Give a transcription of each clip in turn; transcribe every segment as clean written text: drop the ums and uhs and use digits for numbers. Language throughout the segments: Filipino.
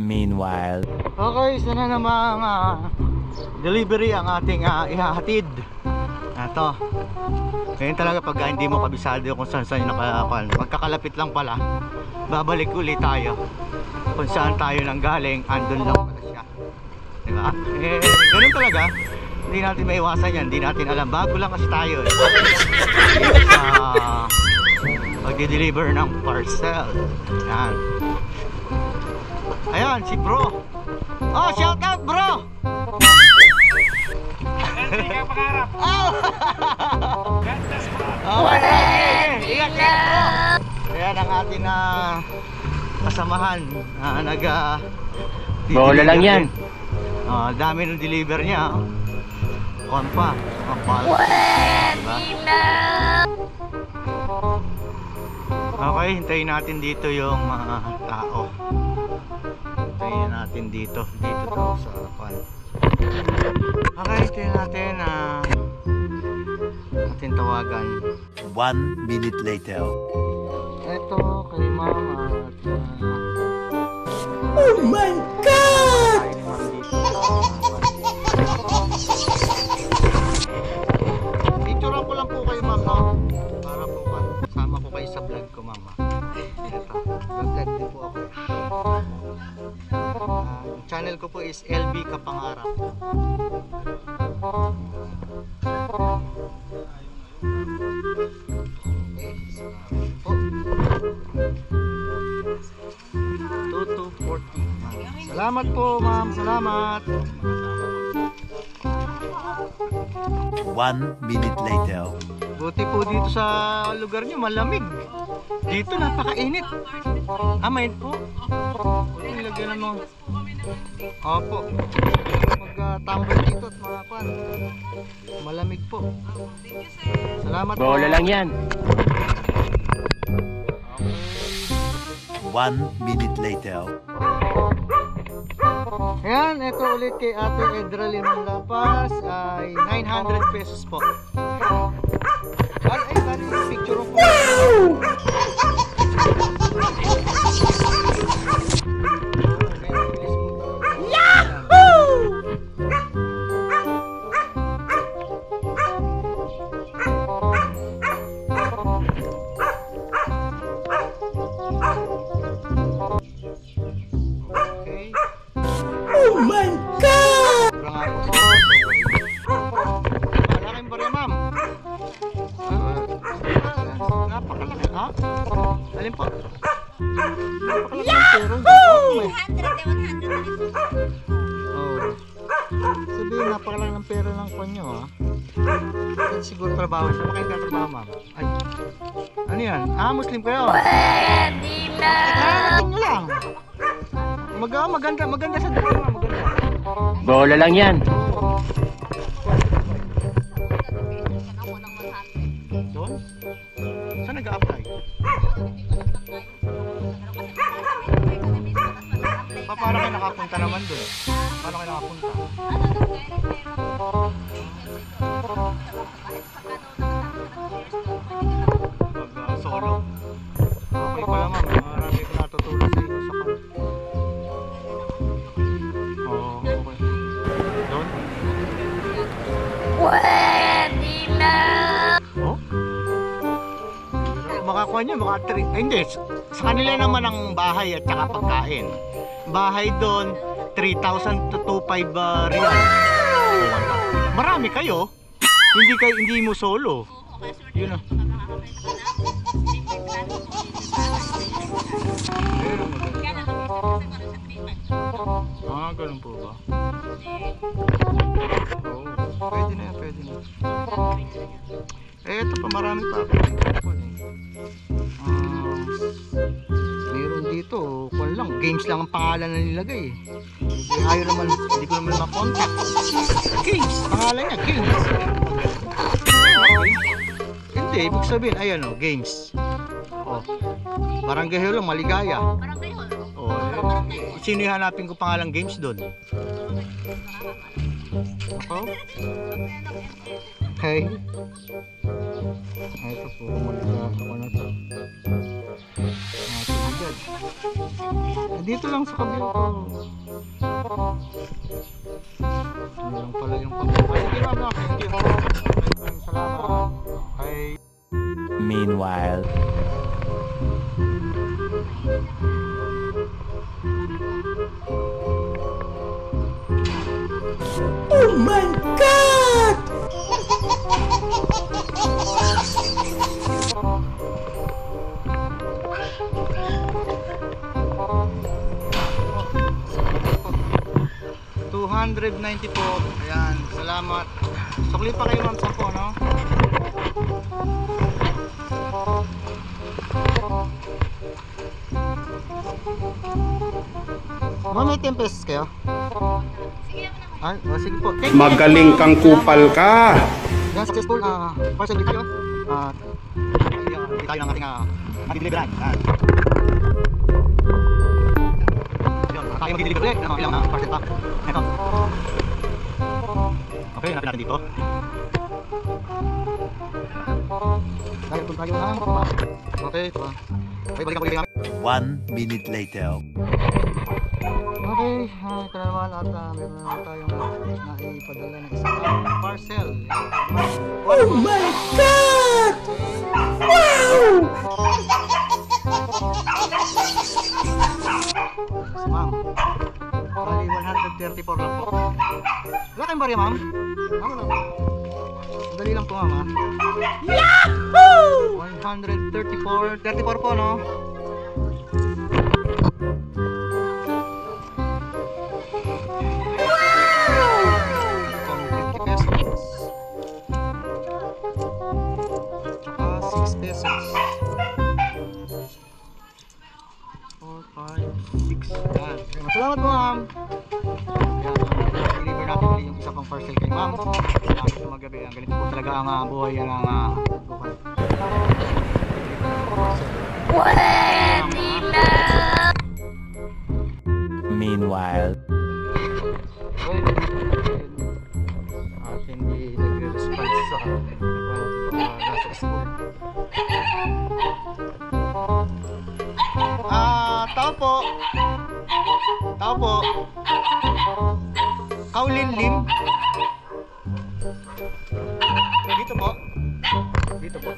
Meanwhile, okay, sana namang delivery ang ating ihahatid. Ito. Ngayon talaga pag hindi mo kabisado kung saan yung nakakuan, magkakalapit lang pala, babalik ulit tayo kung saan tayo nang galing, andun lang pala siya, diba? Ganun talaga, hindi natin maiwasan yan, hindi natin alam, bago lang kasi tayo pag-deliver ng parcel. Yan. Ayan, si bro. Oh, shout out bro. Hindi ka pangarap. Oh. Okay. Ingat ka. Ayan ang ating kasamahan na bola lang yan. Dami ng deliver niya. Kuan pa. Okay, hintayin natin dito yung mga tao. Hintayin natin dito daw sa kuan. Okay, hintayin natin natin tawagan. 1 minute later. Ito kay mama at oh my God! Picturean ko lang po kayo ma'am, no? Para po kasama ko kayo sa vlog ko mama. Ito, vlog din po ako. Channel ko po is LB Kapangarap. Salamat po ma'am, salamat. 1 minute later. Buti po dito sa lugar nyo malamig. Dito napakainit. Main po. Ilagyan mo. Opo. Magtambay dito at mga pan. Malamig po. Salamat po. Bola lang yan. 1 minute later. Ayan, ito ulit kay Ate Edralyn Lapas ay 900 pesos po. Ay, bali yung picture ko. Oh my God! Malaking barya ma'am. Napakalaki ha? Alin po? Napakalaki ang pera. Yahoo! 100 Oh. Sabihin napakalaki ng pera ng kanyo ha? Siguro trabaho siya. Baka yung katrabaho ma'am. Ay. Ano yan? Muslim kayo? Pwede na! Nakakating nyo lang. Maganda sa dito ma'am. Maganda. Bola lang yan. Doon? Saan nag-a-apply? Paano kayo nakapunta naman doon? Paano kayo nakapunta? Solo? Okay pala ma'am. Marami ko natutulog sa inyo sa kanila. Okay. Doon? Pwede na! Oh? Makakuha nyo, hindi, sa kanila naman ang bahay at saka pagkain. Bahay doon, 3,000 to 2,500 real. Marami kayo. Hindi mo solo. Yun na. Ganun po ba? Oh, pwede na yan, pwede na. Ito pa, marami pa ako. Meron dito, kung lang, games lang ang pangalan na nilagay. Ayaw naman, hindi ko naman makontak. Games, pangalan niya, games. Hindi, ibig sabihin, ayan o, games. Oh, Barangay Holo, Maligaya. Oh, sino hanapin ko pangalang games doon? Ako? Okay. Ay, ito po. Malita ako na ito. Tubigad. Dito lang sa kabila ko. Ano lang pala yung pag-ubay. Sige ma'am, no? Thank you. Salamat. Okay. Meanwhile. Oh my God! $290 po. Ayan, salamat. Sukli pa kayo ma'am, 10, no? Ma'am, may 10 pesos kayo? Ay, sige po. Thank you. Magaling kang kupal ka. Yan, successful. Parcel dito tayo. Dito tayo ng ating delivery. Yun, tayo mag-deliver ulit. Ilang parcel pa. Ito. Okay, hanapin natin dito. Tayo kung tayo ng okay, ito pa. Okay, balikan po yung namin. 1 minute later. Okay, ito na naman at meron naman tayong naipadala ng isang parcel. Oh my God! Wow! Ma'am, bali 134 lang po. Wala kayong barya ma'am? Ako lang. Dali lang po ma'am. Yahoo! 134 po no? Pesos. 4, 5, 6. Yan. Salamat po ma'am. Yan. Deliver natin ulit yung isa pang parcel kay ma'am. Salamat po magabi. Ang ganito po talaga ang buhay yan ang Pwede na. Meanwhile. at hindi nagre-response sa nasa school. Tao po. Tao po. Kaulinlim. Dito po. Dito po.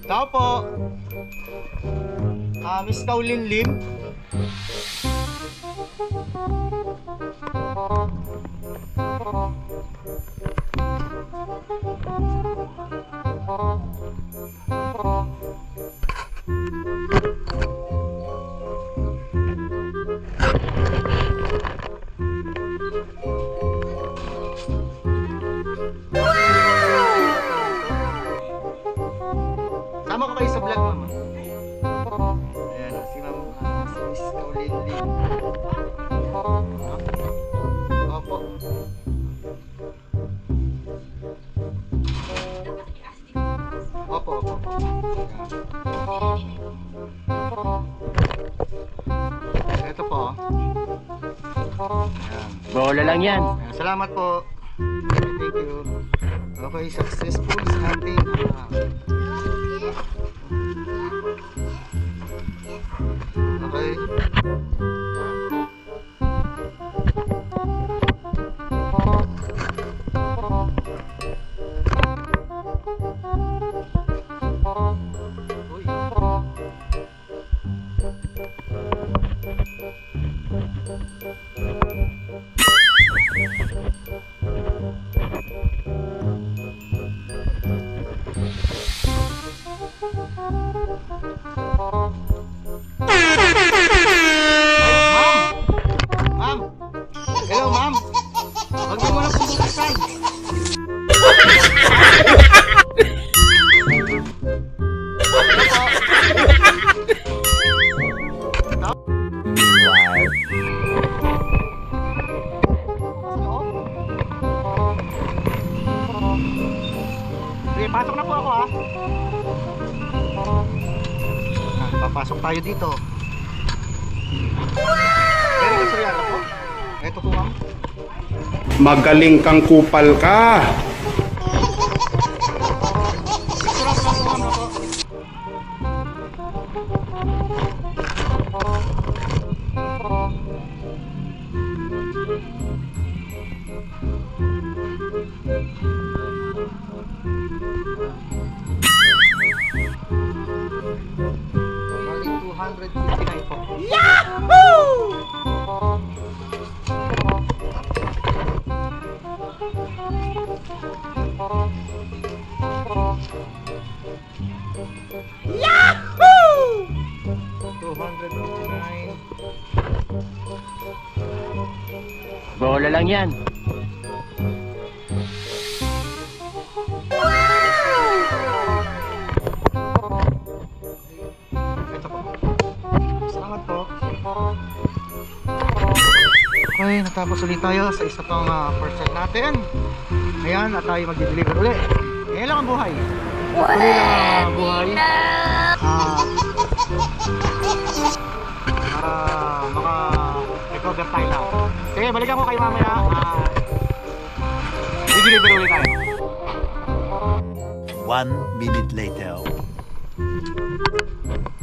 Tao po. Miss Kaulinlim. Sama ko kayo sa vlog, mama. Ayan, si mama, si Miss Kaulinlim. Opo. Opo, opo. Ayan. Ito po. Ayan. Bola lang yan. Ayan, salamat po. Thank you. Okay, successful sa ating okay. Uy. Ma'am! Hello, ma'am! Huwag niyo muna pong buksan. Meanwhile. Sige, pasok na po ako, ha? Papasok tayo dito. Very good, sir, po. Ito po ma'am. Magaling kang kupal ka. Picture up lang po ma'am ako. Bali 259 po. Yahoo! 259. Bola lang yan. Ito po. Salamat po. Okay, natapos ulit tayo sa isa pang parcel natin. Ayan, at tayo mag-deliver ulit. Ngayon lang ang buhay. Tuloy lang ang buhay. Maka-recover tayo lang. Sige, balikan ko kayo mamaya. I-deliver ulit tayo. 1 minute later.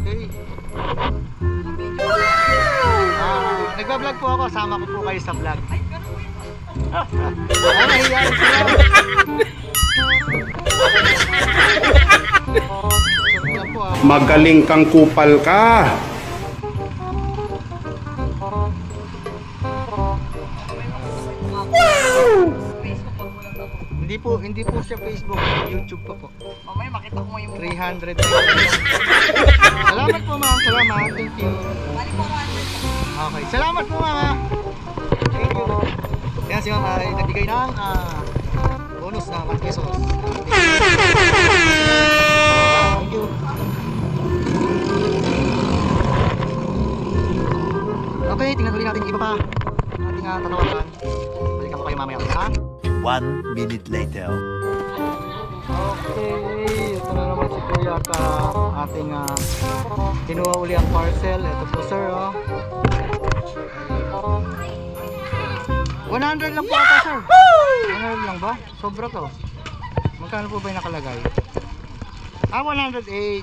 Okay. Nagba-vlog po ako, sama ko po kayo sa vlog. Ay, nahiyain sila. Magaling kang kupal ka. Hindi po siya Facebook, YouTube pa po. Mamaya makita ko mo yung 300. Salamat po ma'am, salamat. Thank you. Okay, salamat po mama. Thank you. Yan si mama ay nagbigay ng bonus na 1 pesos. Thank you. Okay, tingnan ulit natin yung iba pa. Ating tatawagan. Balikan ko kayo mamaya. Ha? 1 minute later. Okay, ito na naman si Kuya at ating kinuha uli ang parcel. Ito po sir, oh. 100 lang po ata sir. 100 lang ba? Sobra to. Magkano po ba yung nakalagay? 108. Okay.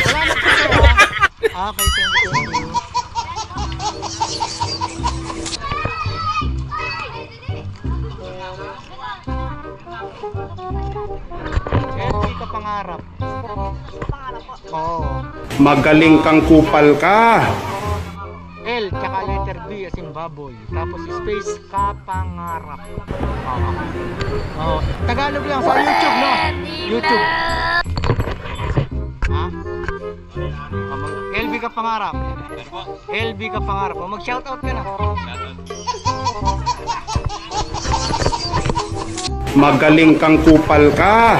Salamat po sir, ha? Okay, thank you. LB ka pangarap. Oo. Magaling kang kupal ka. L tsaka letter B as in baboy. Tapos space ka pangarap. Oo. Tagalog lang sa YouTube, no? YouTube. Ha? LB ka pangarap. LB ka pangarap. Mag-shoutout ka na. Magaling kang kupal ka.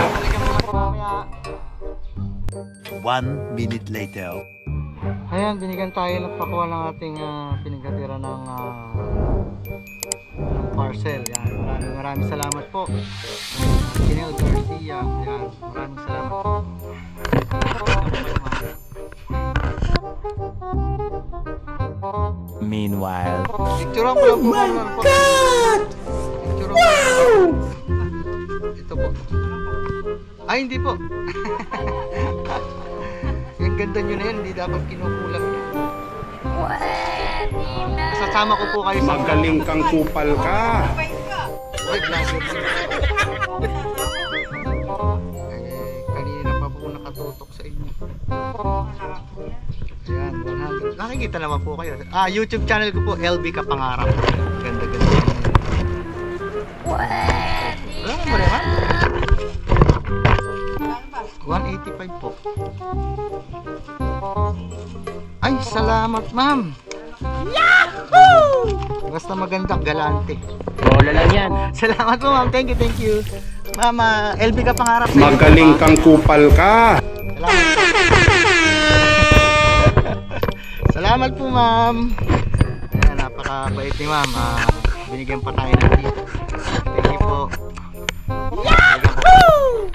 1 minute later. Ayan, binigyan tayo ng pakuha ng ating pinagkatira ng parcel. Yan, maraming salamat po. Chinel Garcia. Yan, maraming salamat po. Meanwhile. Picture ko lang po. Oh my God! Picture ko lang. Ito po. Ay, hindi po. Yung ganda nyo na yan, hindi dapat kinukulang nyo. Sasama ko po kayo sa Magaling kang kupal ka. Ay, vlogger. Kanina pa po nakatutok sa inyo. Ayan, 100. Nakikita naman po kayo. YouTube channel ko po, LB Kapangarap. Ganda-ganda. Wala mo ba naman? 185 po. Ay, salamat ma'am. Yahoo! Basta maganda, galante. Bola lang yan. Salamat po ma'am, thank you. Mama, LB Kapangarap. Magaling kang kupal ka. Salamat. Salamat po ma'am. Ayan, napakabait ni ma'am. Binigyan pa tayo ng tip. Thank you po. Yahoo!